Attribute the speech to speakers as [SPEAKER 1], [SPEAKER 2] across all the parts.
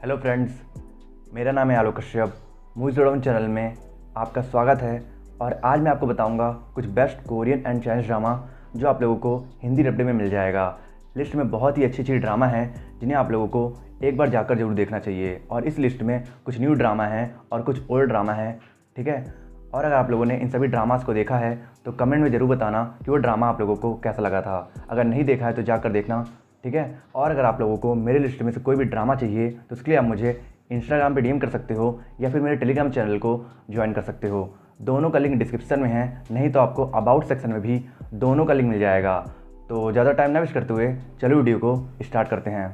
[SPEAKER 1] Hello friends, मेरा नाम है आलोक कश्यप। मूवी जोड़ाउन चैनल में आपका स्वागत है। और आज मैं आपको बताऊंगा कुछ best Korean and Chinese drama जो आप लोगों को हिंदी डब्बे में मिल जाएगा। लिस्ट में बहुत ही अच्छी अच्छी ड्रामा हैं जिन्हें आप लोगों को एक बार जाकर जरूर देखना चाहिए। और इस लिस्ट में कुछ न्यू ड्रामा हैं और कुछ ओल्ड ड्रामा हैं, ठीक है। और अगर आप लोगों ने इन सभी ड्रामास को देखा है तो कमेंट में ज़रूर बताना कि वो ड्रामा आप लोगों को कैसा लगा था। अगर नहीं देखा है तो जाकर देखना, ठीक है। और अगर आप लोगों को मेरे लिस्ट में से कोई भी ड्रामा चाहिए तो उसके लिए आप मुझे इंस्टाग्राम पे डीएम कर सकते हो या फिर मेरे टेलीग्राम चैनल को ज्वाइन कर सकते हो। दोनों का लिंक डिस्क्रिप्शन में है, नहीं तो आपको अबाउट सेक्शन में भी दोनों का लिंक मिल जाएगा। तो ज़्यादा टाइम ना वेस्ट करते हुए चलो वीडियो को स्टार्ट करते हैं।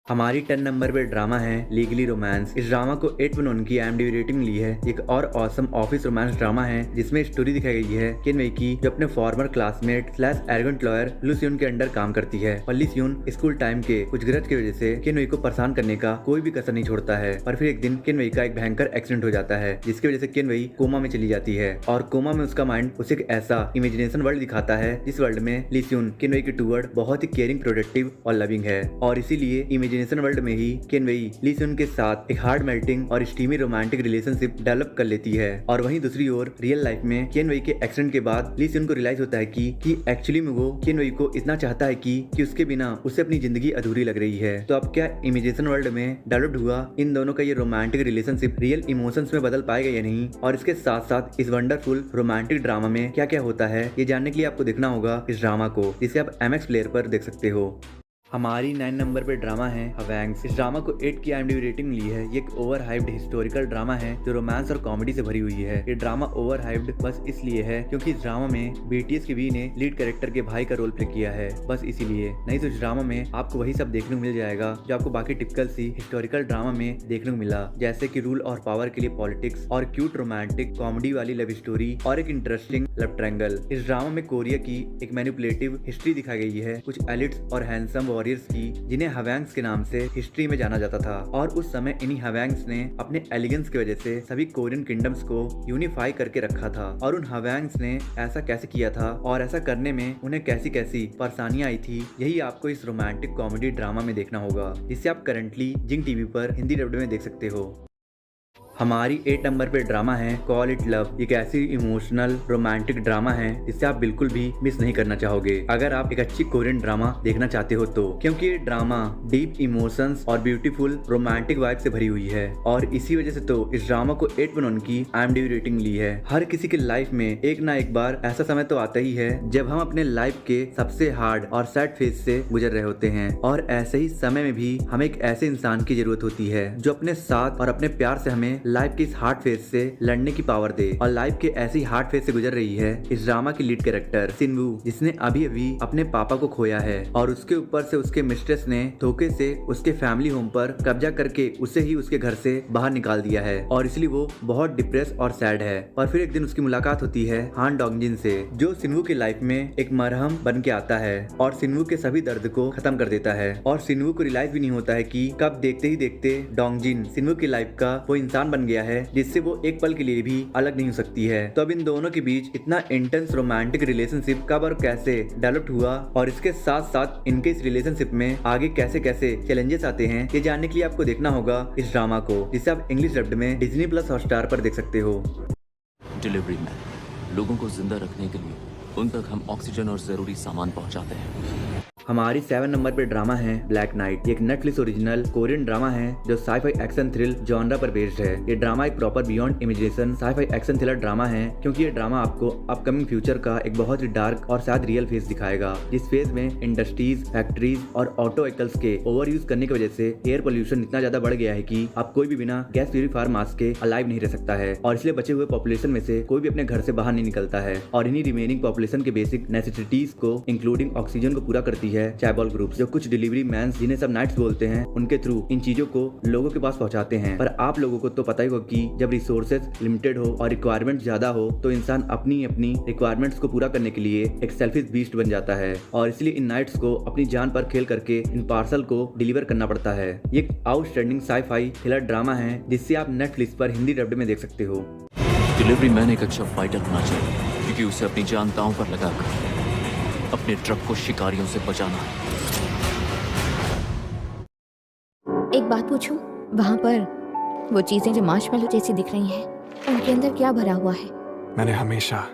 [SPEAKER 2] हमारी 10 नंबर पे ड्रामा है लीगली रोमांस। इस ड्रामा को 8.1 की IMDb रेटिंग मिली है। एक और ऑसम ऑफिस रोमांस ड्रामा है जिसमें स्टोरी दिखाई गई है किन वेई की, जो अपने फॉर्मर क्लासमेट / एरोगेंट लॉयर लू सियोन के अंडर काम करती है। और ली सियोन स्कूल टाइम के कुछ ग्रज की वजह से किन वेई को परेशान करने का कोई भी कसर नहीं छोड़ता है। पर फिर एक दिन किन वेई का एक भयंकर एक्सीडेंट हो जाता है जिसकी वजह से किन वेई कोमा में चली जाती है। और कोमा में उसका माइंड उसे एक ऐसा इमेजिनेशन वर्ल्ड दिखाता है जिस वर्ल्ड में ली सियोन किन वेई के टूवर्ड बहुत ही केयरिंग, प्रोटेक्टिव और लविंग है। और इसीलिए इमेजिनेशन वर्ल्ड में ही किन वेई ली सियोन के साथ एक हार्ड मेल्टिंग और स्टीमी रोमांटिक रिलेशनशिप डेवलप कर लेती है। और वहीं दूसरी ओर रियल लाइफ में किन वेई के एक्सीडेंट के बाद ली सियोन को रियलाइज होता है कि एक्चुअली में वो किन वेई को इतना चाहता है कि उसके बिना उसे अपनी जिंदगी अधूरी लग रही है। तो अब क्या इमेजिनेशन वर्ल्ड में डेवलप्ड हुआ इन दोनों का ये रोमांटिक रिलेशनशिप रियल इमोशंस में बदल पाएगा या नहीं, और इसके साथ साथ इस वंडरफुल रोमांटिक ड्रामा में क्या क्या होता है, ये जानने के लिए आपको देखना होगा इस ड्रामा को, जिसे आप MX प्लेयर पर देख सकते हो। हमारी 9 नंबर पे ड्रामा है हवैंग्स। इस ड्रामा को 8 की IMDb रेटिंग मिली है। ये एक ओवर हाइप्ड हिस्टोरिकल ड्रामा है जो रोमांस और कॉमेडी से भरी हुई है। ये ड्रामा ओवर हाइप्ड बस इसलिए है क्योंकि इस ड्रामा में BTS के वी ने लीड कैरेक्टर के भाई का रोल प्ले किया है, बस इसीलिए। नहीं तो इस ड्रामा में आपको वही सब देखने को मिल जाएगा जो आपको बाकी टिपिकल सी हिस्टोरिकल ड्रामा में देखने को मिला, जैसे कि रूल और पावर के लिए पॉलिटिक्स और क्यूट रोमांटिक कॉमेडी वाली लव स्टोरी और एक इंटरेस्टिंग लव ट्रायंगल। इस ड्रामा में कोरिया की एक मैनिपुलेटिव हिस्ट्री दिखाई गई है, कुछ एलिट्स और हैंडसम वॉरियर्स की जिन्हें हवैंग्स के नाम से हिस्ट्री में जाना जाता था। और उस समय इन्हीं हवैंग्स ने अपने एलिगेंस की वजह से सभी कोरियन किंगडम्स को यूनिफाई करके रखा था। और उन हवैंग्स ने ऐसा कैसे किया था और ऐसा करने में उन्हें कैसी कैसी परेशानियां आई थी, यही आपको इस रोमांटिक कॉमेडी ड्रामा में देखना होगा, जिसे आप करंटली जिंग टीवी पर हिंदी डब्ड में देख सकते हो। हमारी 8 नंबर पे ड्रामा है कॉल इट लव। एक ऐसी इमोशनल रोमांटिक ड्रामा है जिसे आप बिल्कुल भी मिस नहीं करना चाहोगे अगर आप एक अच्छी कोरियन ड्रामा देखना चाहते हो तो, क्योंकि ये ड्रामा डीप इमोशंस और ब्यूटीफुल रोमांटिक वाइब से भरी हुई है। और इसी वजह से तो इस ड्रामा को 8.1 की IMDb रेटिंग ली है। हर किसी की लाइफ में एक ना एक बार ऐसा समय तो आता ही है जब हम अपने लाइफ के सबसे हार्ड और सैड फेज से गुजर रहे होते हैं। और ऐसे ही समय में भी हमें एक ऐसे इंसान की जरूरत होती है जो अपने साथ और अपने प्यार से हमें लाइफ के इस हार्ड फेज से लड़ने की पावर दे। और लाइफ के ऐसी हार्ड फेज से गुजर रही है इस ड्रामा की लीड कैरेक्टर सिनवू, जिसने अभी अभी अपने पापा को खोया है। और उसके ऊपर से उसके मिस्ट्रेस ने धोखे से उसके फैमिली होम पर कब्जा करके उसे ही उसके घर से बाहर निकाल दिया है। और इसलिए वो बहुत डिप्रेस और सैड है। और फिर एक दिन उसकी मुलाकात होती है हान डोंगजिन से, जो सिनवू की लाइफ में एक मरहम बन के आता है और सिनवू के सभी दर्द को खत्म कर देता है। और सिनवू को रियलाइज भी नहीं होता है कि कब देखते ही देखते डोंगजिन सिनवू की लाइफ का वो इंसान बन गया है जिससे वो एक पल के लिए भी अलग नहीं हो सकती है। तो अब इन दोनों के बीच इतना इंटेंस रोमांटिक रिलेशनशिप कब और कैसे डेवलप हुआ, और इसके साथ साथ इनके इस रिलेशनशिप में आगे कैसे कैसे चैलेंजेस आते हैं, ये जानने के लिए आपको देखना होगा इस ड्रामा को, जिसे आप इंग्लिश डब्ड में डिज्नी प्लस हॉटस्टार पर देख सकते हो।
[SPEAKER 3] डिलीवरी मैन, लोगों को जिंदा रखने के लिए उन तक हम ऑक्सीजन और जरूरी सामान पहुंचाते हैं।
[SPEAKER 2] हमारी 7 नंबर पे ड्रामा है ब्लैक नाइट। एक नेटफ्लिक्स ओरिजिनल कोरियन ड्रामा है जो साई-फाई एक्शन थ्रिल जॉनरा पर बेस्ड है। ये ड्रामा एक proper beyond imagination sci-fi action thriller drama है, क्योंकि ये ड्रामा आपको अपकमिंग फ्यूचर का एक बहुत ही डार्क और शायद रियल फेस दिखाएगा, जिस फेज में इंडस्ट्रीज, फैक्ट्रीज और ऑटो व्हीकल्स के ओवर यूज करने की वजह से एयर पोल्यूशन इतना ज्यादा बढ़ गया है कि अब कोई भी बिना गैस प्यूरीफायर मास्क के अलाइव नहीं रह सकता है। और इसलिए बचे हुए पॉपुलेशन में से कोई भी अपने घर से बाहर नहीं निकलता है। और इन्हीं रिमेनिंग पॉपुलेशन के बेसिक नेसेसिटीज को इंक्लूडिंग ऑक्सीजन को पूरा करती है चाइबॉल ग्रुप, जो कुछ डिलीवरी मैन जिन्हें सब नाइट्स बोलते हैं उनके थ्रू इन चीजों को लोगों के पास पहुंचाते हैं। पर आप लोगों को तो पता ही होगा कि जब रिसोर्सेज लिमिटेड हो और रिक्वायरमेंट ज्यादा हो तो इंसान अपनी अपनी रिक्वायरमेंट्स को पूरा करने के लिए एक सेल्फिश बीस्ट बन जाता है। और इसलिए इन नाइट्स को अपनी जान पर खेल करके इन पार्सल को डिलीवर करना पड़ता है। ये एक आउटस्टैंडिंग साई-फाई थ्रिलर ड्रामा है जिससे आप नेटफ्लिक्स पर हिंदी डब्ड में देख सकते हो।
[SPEAKER 3] डिलीवरी मैन एक अच्छा फाइटर होना चाहिए क्योंकि उसे अपनी जान दांव पर लगाकर अपने ट्रक को शिकारियों से बचाना है।
[SPEAKER 4] एक बात पूछूं? वहाँ पर वो चीजें जो मार्शमेलो जैसी दिख रही हैं, उनके अंदर क्या भरा हुआ है?
[SPEAKER 5] मैंने हमेशा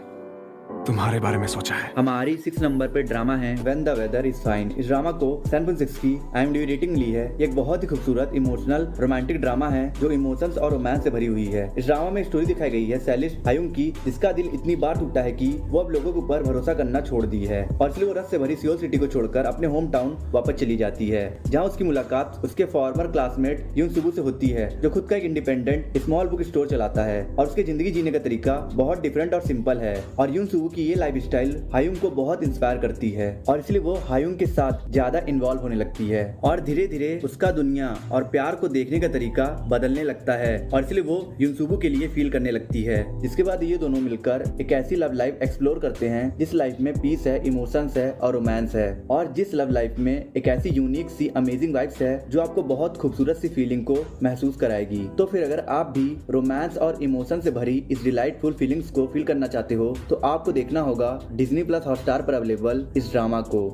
[SPEAKER 5] तुम्हारे बारे में सोचा है।
[SPEAKER 2] हमारी 6 नंबर पे ड्रामा है when the weather is fine. इस ड्रामा को 7.6 की IMDb रेटिंग मिली है। ये एक बहुत ही खूबसूरत इमोशनल रोमांटिक ड्रामा है जो इमोशंस और रोमांस से भरी हुई है। इस ड्रामा में स्टोरी दिखाई गई है सेलिस हायुंग की, जिसका दिल इतनी बार टूटा है कि वो अब लोगों के ऊपर भरोसा करना छोड़ दी है और इसलिए वो रस से भरी सियोल सिटी को छोड़कर अपने होम टाउन वापस चली जाती है, जहाँ उसकी मुलाकात उसके फॉर्मर क्लासमेट यून सुबू से होती है, जो खुद का एक इंडिपेंडेंट स्मॉल बुक स्टोर चलाता है और उसकी जिंदगी जीने का तरीका बहुत डिफरेंट और सिंपल है। और यून सुबू की ये लाइफ स्टाइल हायुंग को बहुत इंस्पायर करती है और इसलिए वो हायुंग के साथ ज्यादा इन्वॉल्व होने लगती है और धीरे धीरे उसका दुनिया और प्यार को देखने का तरीका बदलने लगता है और इसलिए वो युनसुबू के लिए फील करने लगती है। जिसके बाद ये दोनों मिलकर एक ऐसी लव लाइफ एक्सप्लोर करते हैं जिस लाइफ में पीस है, इमोशंस है और रोमांस है, और जिस लव लाइफ में एक ऐसी यूनिक सी अमेजिंग वाइब्स है जो आपको बहुत खूबसूरत सी फीलिंग को महसूस कराएगी। तो फिर अगर आप भी रोमांस और इमोशन से भरी इस डिलाइटफुल फीलिंग्स को फील करना चाहते हो तो आपको देखना होगा डिज्नी प्लस हॉटस्टार पर अवेलेबल इस ड्रामा को।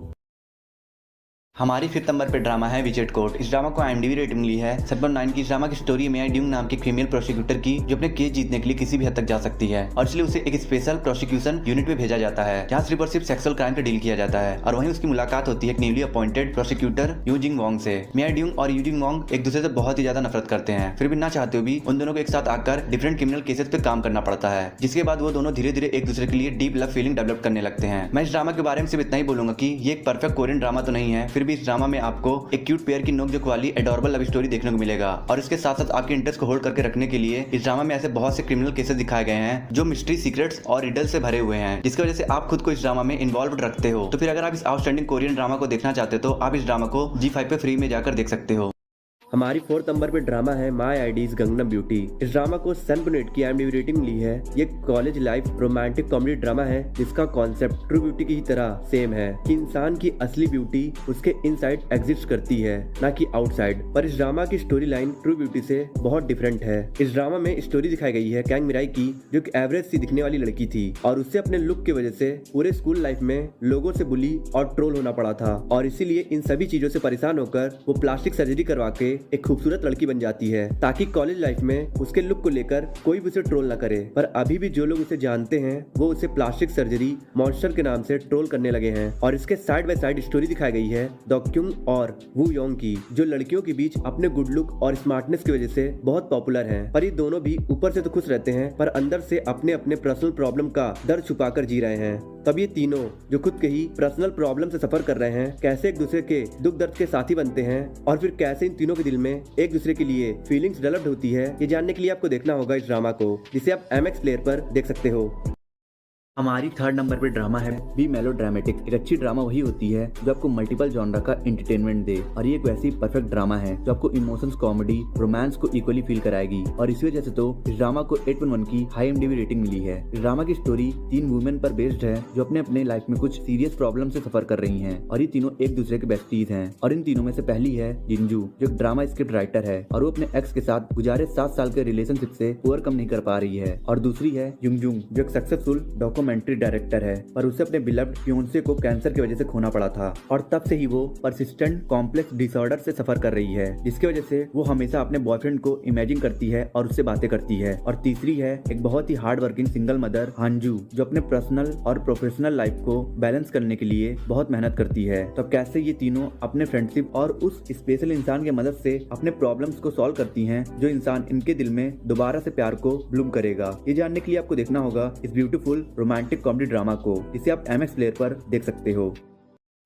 [SPEAKER 2] हमारी 5th नंबर पे ड्रामा है विजेट कोर्ट। इस ड्रामा को IMDb रेटिंग मिली है 7.9 की। इस ड्रामा की स्टोरी में ड्यूंग नाम की फीमेल प्रोसिक्यूटर की जो अपने केस जीतने के लिए किसी भी हद तक जा सकती है और इसलिए उसे एक स्पेशल प्रोसिक्यूशन यूनिट में भेजा जाता है जहाँ सिर्फ और सिर्फ सेक्सुअल क्राइम पे डील किया जाता है। और वहीं उसकी मुलाकात होती है एक newly appointed prosecutor using Wong से। मिया ड्यूंग और यूजिंग वोंग एक दूसरे से बहुत ही ज्यादा नफरत करते हैं, फिर भी ना चाहते हुए भी उन दोनों को एक साथ आकर डिफरेंट क्रिमिनल केसेस पे काम करना पड़ता है, जिसके बाद वो दोनों धीरे धीरे एक दूसरे के लिए डीप लव फीलिंग डेवलप करने लगते हैं। मैं इस ड्रामा के बारे में सिर्फ इतना ही बोलूंगा कि ये एक परफेक्ट कोरियन ड्रामा तो नहीं है, फिर भी इस ड्रामा में आपको एक क्यूट पेयर की नोकझोंक वाली एडोरेबल लव स्टोरी देखने को मिलेगा और इसके साथ साथ आपके इंटरेस्ट को होल्ड करके रखने के लिए इस ड्रामा में ऐसे बहुत से क्रिमिनल केसेस दिखाए गए हैं जो मिस्ट्री, सीक्रेट्स और रिडल से भरे हुए हैं, जिसकी वजह से आप खुद को इस ड्रामा में इन्वॉल्व रखते हो। तो फिर अगर आप इस आउटस्टैंडिंग कोरियन ड्रामा को देखना चाहते हो तो आप इस ड्रामा को G5 पे फ्री में जाकर देख सकते हो। हमारी 4th नंबर पे ड्रामा है माई आईडीज गंगनम ब्यूटी। इस ड्रामा को 7.8 की IMDb रेटिंग मिली है। ये college life romantic comedy drama है जिसका कॉन्सेप्ट ट्रू ब्यूटी की ही तरह सेम है कि इंसान की असली ब्यूटी उसके इनसाइड एग्जिस्ट करती है, ना कि आउटसाइड। पर इस ड्रामा की स्टोरी लाइन ट्रू ब्यूटी से बहुत डिफरेंट है। इस ड्रामा में स्टोरी दिखाई गई है कैंग मिराई की, जो एक एवरेज सी दिखने वाली लड़की थी और उससे अपने लुक की वजह से पूरे स्कूल लाइफ में लोगों से बुली और ट्रोल होना पड़ा था और इसीलिए इन सभी चीजों से परेशान होकर वो प्लास्टिक सर्जरी करवा के एक खूबसूरत लड़की बन जाती है ताकि कॉलेज लाइफ में उसके लुक को लेकर कोई भी उसे ट्रोल ना करे। पर अभी भी जो लोग उसे जानते हैं वो उसे प्लास्टिक सर्जरी मॉन्स्टर के नाम से ट्रोल करने लगे हैं। और इसके साइड बाय साइड स्टोरी दिखाई गई है डॉक्यूंग और वू योंग की, जो लड़कियों के बीच अपने गुड लुक और स्मार्टनेस की वजह से बहुत पॉपुलर हैं। पर ये दोनों भी ऊपर से तो खुश रहते हैं पर अंदर से अपने अपने पर्सनल प्रॉब्लम का दर्द छुपाकर जी रहे हैं। तब ये तीनों जो खुद के ही पर्सनल प्रॉब्लम से सफर कर रहे हैं कैसे एक दूसरे के दुख दर्द के साथी बनते हैं और फिर कैसे इन तीनों के दिल में एक दूसरे के लिए फीलिंग्स डेवलप होती है, ये जानने के लिए आपको देखना होगा इस ड्रामा को, जिसे आप MX प्लेयर पर देख सकते हो। हमारी 3rd नंबर पे ड्रामा है बी मेलो ड्रामेटिक। एक अच्छी ड्रामा वही होती है जो आपको मल्टीपल जॉनरा का एंटरटेनमेंट दे और ये एक वैसी परफेक्ट ड्रामा है जो आपको इमोशंस, कॉमेडी, रोमांस को इक्वली फील कराएगी और इसी वजह से तो इस ड्रामा को 8.1 की IMDb रेटिंग मिली है। इस ड्रामा की स्टोरी 3 वुमेन पर बेस्ड है जो अपने अपने लाइफ में कुछ सीरियस प्रॉब्लम से सफर कर रही है और ये तीनों एक दूसरे के बेस्टीज हैं। और इन तीनों में से पहली है जिंजू, जो एक ड्रामा स्क्रिप्ट राइटर है और वो अपने एक्स के साथ गुजारे 7 साल के रिलेशनशिप से ओवरकम नहीं कर पा रही है। और दूसरी है युंगजुंग, जो एक सक्सेसफुल डॉक्यूमेंट्री डायरेक्टर है पर उसे अपने बिलव्ड फियोंसे को कैंसर की वजह से खोना पड़ा था और तब से ही वो परसिस्टेंट कॉम्प्लेक्स डिसऑर्डर से सफर कर रही है, जिसकी वजह से वो हमेशा अपने बॉयफ्रेंड को इमेजिन करती है और उससे बातें करती है। और तीसरी है एक बहुत ही हार्ड वर्किंग सिंगल मदर हांजू, जो अपने पर्सनल और प्रोफेशनल लाइफ को बैलेंस करने के लिए बहुत मेहनत करती है। तो कैसे ये तीनों अपने फ्रेंडशिप और उस स्पेशल इंसान की मदद से अपने प्रॉब्लम्स को सॉल्व करती हैं जो इंसान इनके दिल में दोबारा से प्यार को ब्लूम करेगा, ये जानने के लिए आपको देखना होगा इस ब्यूटीफुल रोमांटिक कॉमेडी ड्रामा को, जिसे आप MX प्लेयर पर देख सकते हो।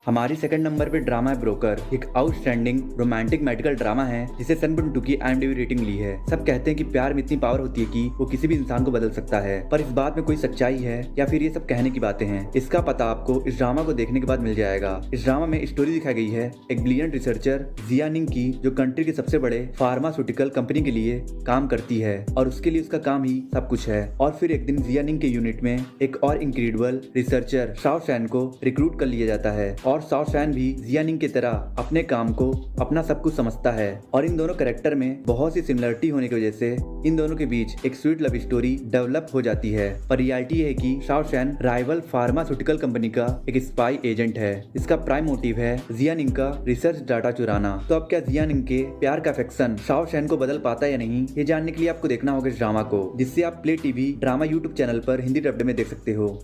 [SPEAKER 2] हमारी 2nd नंबर पे ड्रामा है ब्रोकर। एक आउटस्टैंडिंग रोमांटिक मेडिकल ड्रामा है जिसे 7.2 की IMDb रेटिंग ली है। सब कहते हैं कि प्यार में इतनी पावर होती है कि वो किसी भी इंसान को बदल सकता है, पर इस बात में कोई सच्चाई है या फिर ये सब कहने की बातें हैं, इसका पता आपको इस ड्रामा को देखने के बाद मिल जाएगा। इस ड्रामा में स्टोरी दिखाई गई है एक ब्रिलियंट रिसर्चर जियानिंग की, जो कंट्री के सबसे बड़े फार्मास्यूटिकल कंपनी के लिए काम करती है और उसके लिए उसका काम ही सब कुछ है। और फिर एक दिन जियानिंग के यूनिट में एक और इनक्रेडिबल रिसर्चर शाओ शैन को रिक्रूट कर लिया जाता है और शाओशैन भी जियानिंग की तरह अपने काम को अपना सब कुछ समझता है और इन दोनों कैरेक्टर में बहुत सी सिमिलरिटी होने की वजह से इन दोनों के बीच एक स्वीट लव स्टोरी डेवलप हो जाती है। पर रियलिटी है कि शाओशैन राइवल फार्मास्यूटिकल कंपनी का एक स्पाई एजेंट है। इसका प्राइम मोटिव है जियानिंग का रिसर्च डाटा चुराना। तो अब क्या जियानिंग के प्यार का अफेक्शन शाओशैन को बदल पाता है या नहीं, ये जानने के लिए आपको देखना होगा इस ड्रामा को, जिससे आप play TV drama YouTube channel पर हिंदी डब्ड में देख सकते हो।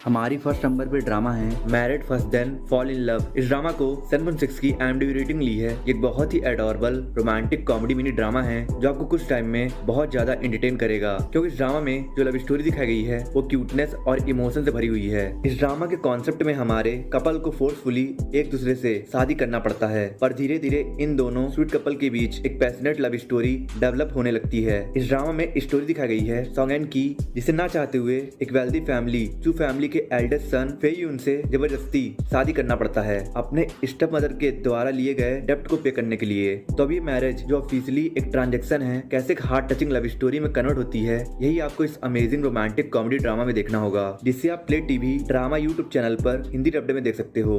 [SPEAKER 2] हमारी फर्स्ट नंबर पे ड्रामा है married first then fall in love. इस ड्रामा को 7.6 की IMDb रेटिंग ली है। एक बहुत ही adorable romantic comedy mini drama है जो आपको कुछ टाइम में बहुत ज्यादा एंटरटेन करेगा, क्योंकि इस ड्रामा में जो लव स्टोरी दिखाई गई है वो क्यूटनेस और इमोशन से भरी हुई है। इस ड्रामा के कॉन्सेप्ट में हमारे कपल को फोर्सफुली एक दूसरे से शादी करना पड़ता है, पर धीरे धीरे इन दोनों स्वीट कपल के बीच एक पैशनेट लव स्टोरी डेवलप होने लगती है। इस ड्रामा में स्टोरी दिखाई गई है सॉन्गएन की, जिसे ना चाहते हुए एक वेल्दी फैमिली चू फैमिली के एल्डेस्ट सन फेयून से जबरदस्ती शादी करना पड़ता है अपने स्टेप मदर के द्वारा लिए गए डेप्ट को पे करने के लिए। तो अब ये मैरिज जो ऑफिशियली एक ट्रांजैक्शन है कैसे एक हार्ट टचिंग लव स्टोरी में कन्वर्ट होती है, यही आपको इस अमेजिंग रोमांटिक कॉमेडी ड्रामा में देखना होगा, जिससे आप play TV drama YouTube channel पर हिंदी डब्ड में देख सकते हो।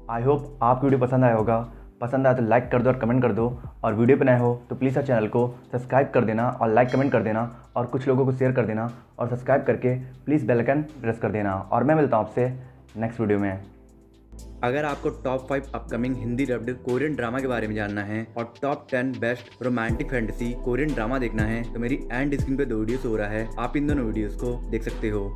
[SPEAKER 1] आई होप आपको वीडियो पसंद आया होगा। पसंद आया तो लाइक कर दो और कमेंट कर दो, और वीडियो पे नए हो तो प्लीज़ इस चैनल को सब्सक्राइब कर देना और लाइक कमेंट कर देना और कुछ लोगों को शेयर कर देना और सब्सक्राइब करके प्लीज़ बेल आइकन प्रेस कर देना। और मैं मिलता हूँ आपसे नेक्स्ट वीडियो में।
[SPEAKER 2] अगर आपको top 5 upcoming Hindi dubbed Korean drama के बारे में जानना है और top 10 best romantic fantasy Korean drama देखना है तो मेरी एंड स्क्रीन पे 2 वीडियोस हो रहा है, आप इन दोनों वीडियोस को देख सकते हो।